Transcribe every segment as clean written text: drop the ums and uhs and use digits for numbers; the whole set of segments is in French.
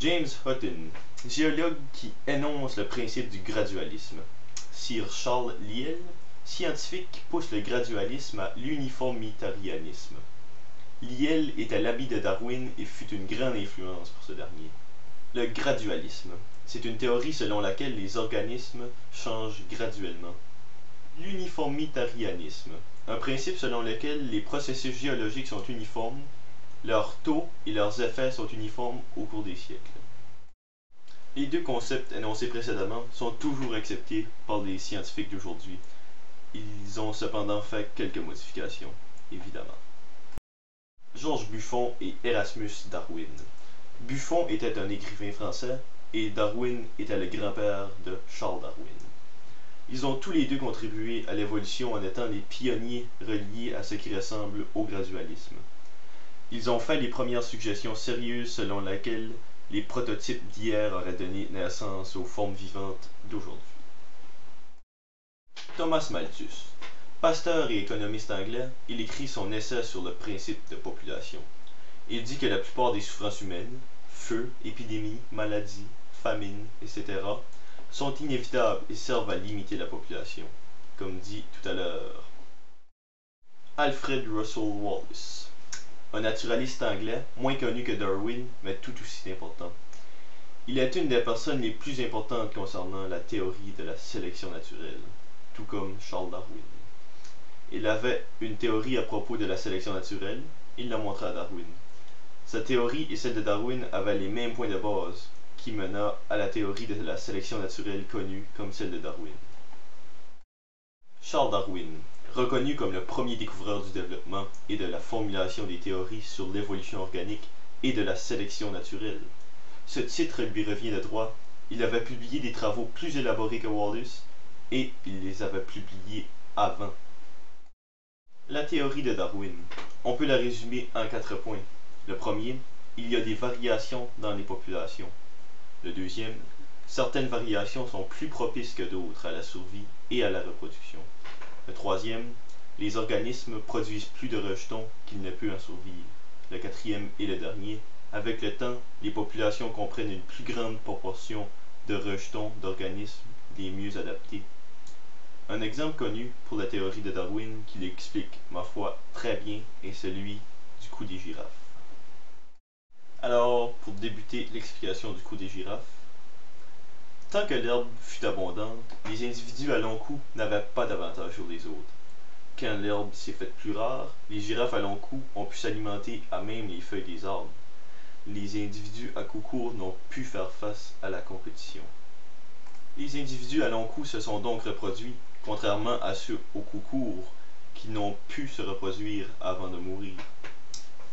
James Hutton, géologue qui énonce le principe du gradualisme. Sir Charles Lyell, scientifique qui pousse le gradualisme à l'uniformitarianisme. Lyell était l'habit de Darwin et fut une grande influence pour ce dernier. Le gradualisme, c'est une théorie selon laquelle les organismes changent graduellement. L'uniformitarianisme, un principe selon lequel les processus géologiques sont uniformes, leurs taux et leurs effets sont uniformes au cours des siècles. Les deux concepts énoncés précédemment sont toujours acceptés par les scientifiques d'aujourd'hui. Ils ont cependant fait quelques modifications, évidemment. Georges Buffon et Erasmus Darwin. Buffon était un écrivain français et Darwin était le grand-père de Charles Darwin. Ils ont tous les deux contribué à l'évolution en étant les pionniers reliés à ce qui ressemble au gradualisme. Ils ont fait les premières suggestions sérieuses selon lesquelles les prototypes d'hier auraient donné naissance aux formes vivantes d'aujourd'hui. Thomas Malthus. Pasteur et économiste anglais, il écrit son essai sur le principe de population. Il dit que la plupart des souffrances humaines, feu, épidémies, maladies, famines, etc., sont inévitables et servent à limiter la population, comme dit tout à l'heure. Alfred Russel Wallace. Un naturaliste anglais, moins connu que Darwin, mais tout aussi important. Il est une des personnes les plus importantes concernant la théorie de la sélection naturelle, tout comme Charles Darwin. Il avait une théorie à propos de la sélection naturelle, il l'a montré à Darwin. Sa théorie et celle de Darwin avaient les mêmes points de base, qui mena à la théorie de la sélection naturelle connue comme celle de Darwin. Charles Darwin, reconnu comme le premier découvreur du développement et de la formulation des théories sur l'évolution organique et de la sélection naturelle. Ce titre lui revient de droit. Il avait publié des travaux plus élaborés que Wallace et il les avait publiés avant. La théorie de Darwin. On peut la résumer en 4 points. Le premier, il y a des variations dans les populations. Le deuxième, certaines variations sont plus propices que d'autres à la survie et à la reproduction. Le troisième, les organismes produisent plus de rejetons qu'ils ne peuvent en survivre. Le quatrième et le dernier, avec le temps, les populations comprennent une plus grande proportion de rejetons d'organismes les mieux adaptés. Un exemple connu pour la théorie de Darwin qui l'explique, ma foi, très bien est celui du cou des girafes. Alors, pour débuter l'explication du cou des girafes, tant que l'herbe fut abondante, les individus à long cou n'avaient pas d'avantage sur les autres. Quand l'herbe s'est faite plus rare, les girafes à long cou ont pu s'alimenter à même les feuilles des arbres. Les individus à cou court n'ont pu faire face à la compétition. Les individus à long cou se sont donc reproduits, contrairement à ceux au cou court, qui n'ont pu se reproduire avant de mourir.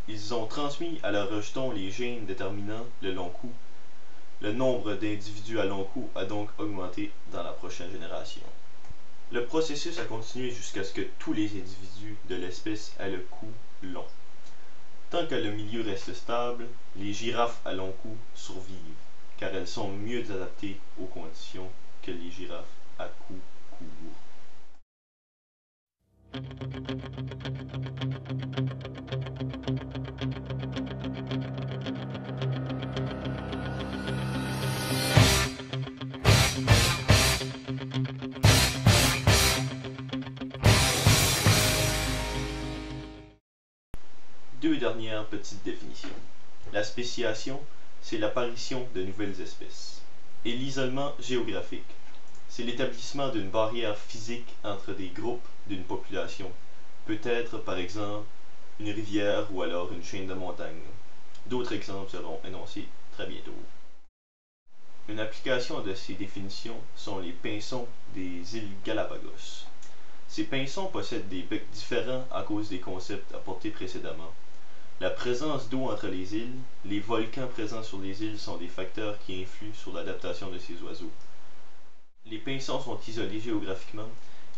Ils ont transmis à leurs rejetons les gènes déterminant le long cou. Le nombre d'individus à long cou a donc augmenté dans la prochaine génération. Le processus a continué jusqu'à ce que tous les individus de l'espèce aient le cou long. Tant que le milieu reste stable, les girafes à long cou survivent, car elles sont mieux adaptées aux conditions que les girafes à cou court. Deux dernières petites définitions. La spéciation, c'est l'apparition de nouvelles espèces. Et l'isolement géographique, c'est l'établissement d'une barrière physique entre des groupes d'une population, peut-être par exemple une rivière ou alors une chaîne de montagnes. D'autres exemples seront énoncés très bientôt. Une application de ces définitions sont les pinsons des îles Galapagos. Ces pinsons possèdent des becs différents à cause des concepts apportés précédemment. La présence d'eau entre les îles, les volcans présents sur les îles sont des facteurs qui influent sur l'adaptation de ces oiseaux. Les pinsons sont isolés géographiquement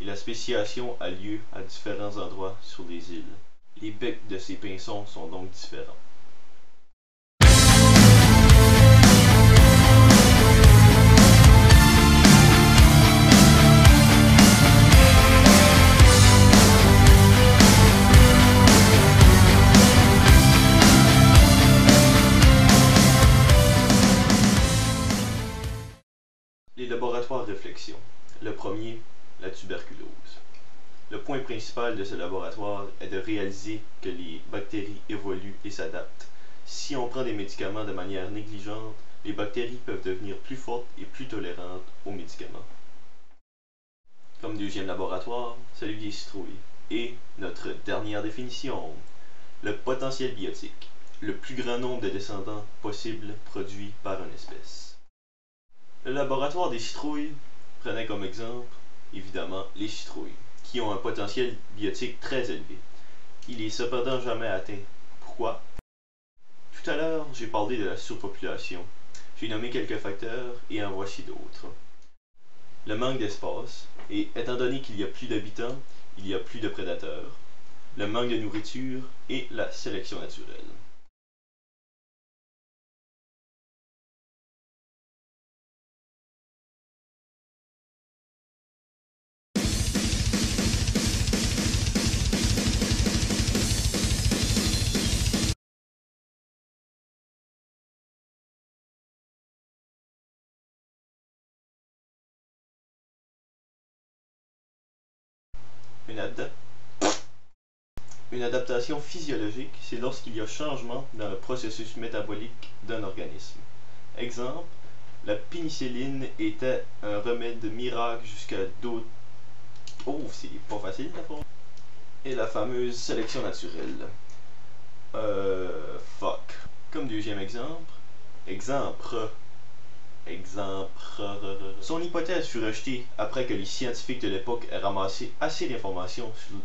et la spéciation a lieu à différents endroits sur les îles. Les becs de ces pinsons sont donc différents. laboratoires réflexion. Le premier, la tuberculose. Le point principal de ce laboratoire est de réaliser que les bactéries évoluent et s'adaptent. Si on prend des médicaments de manière négligente, les bactéries peuvent devenir plus fortes et plus tolérantes aux médicaments. Comme deuxième laboratoire, celui des citrouilles. Et notre dernière définition, le potentiel biotique, le plus grand nombre de descendants possible produits par une espèce. Le laboratoire des citrouilles prenait comme exemple, évidemment, les citrouilles, qui ont un potentiel biotique très élevé. Il est cependant jamais atteint. Pourquoi? Tout à l'heure, j'ai parlé de la surpopulation. J'ai nommé quelques facteurs et en voici d'autres. Le manque d'espace, et étant donné qu'il y a plus d'habitants, il y a plus de prédateurs. Le manque de nourriture et la sélection naturelle. Une adaptation physiologique, c'est lorsqu'il y a changement dans le processus métabolique d'un organisme. Exemple, la pénicilline était un remède miracle jusqu'à d'autres... Oh, c'est pas facile d'apprendre. Et la fameuse sélection naturelle. Fuck. Comme deuxième exemple, son hypothèse fut rejetée après que les scientifiques de l'époque aient ramassé assez d'informations sur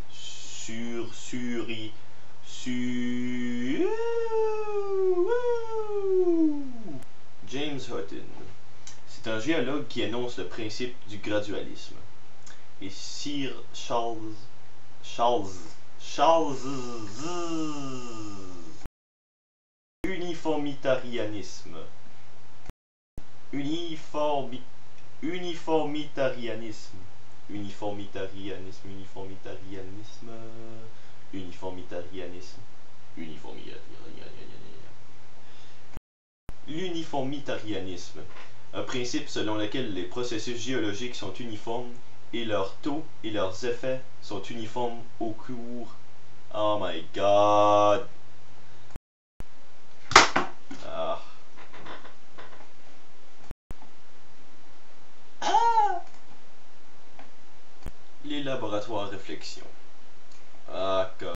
James Hutton. C'est un géologue qui énonce le principe du gradualisme. Et Sir Charles uniformitarianisme. Uniformitarianisme. L'uniformitarianisme, un principe selon lequel les processus géologiques sont uniformes et leurs taux et leurs effets sont uniformes au cours. Oh my god. Les laboratoires réflexion.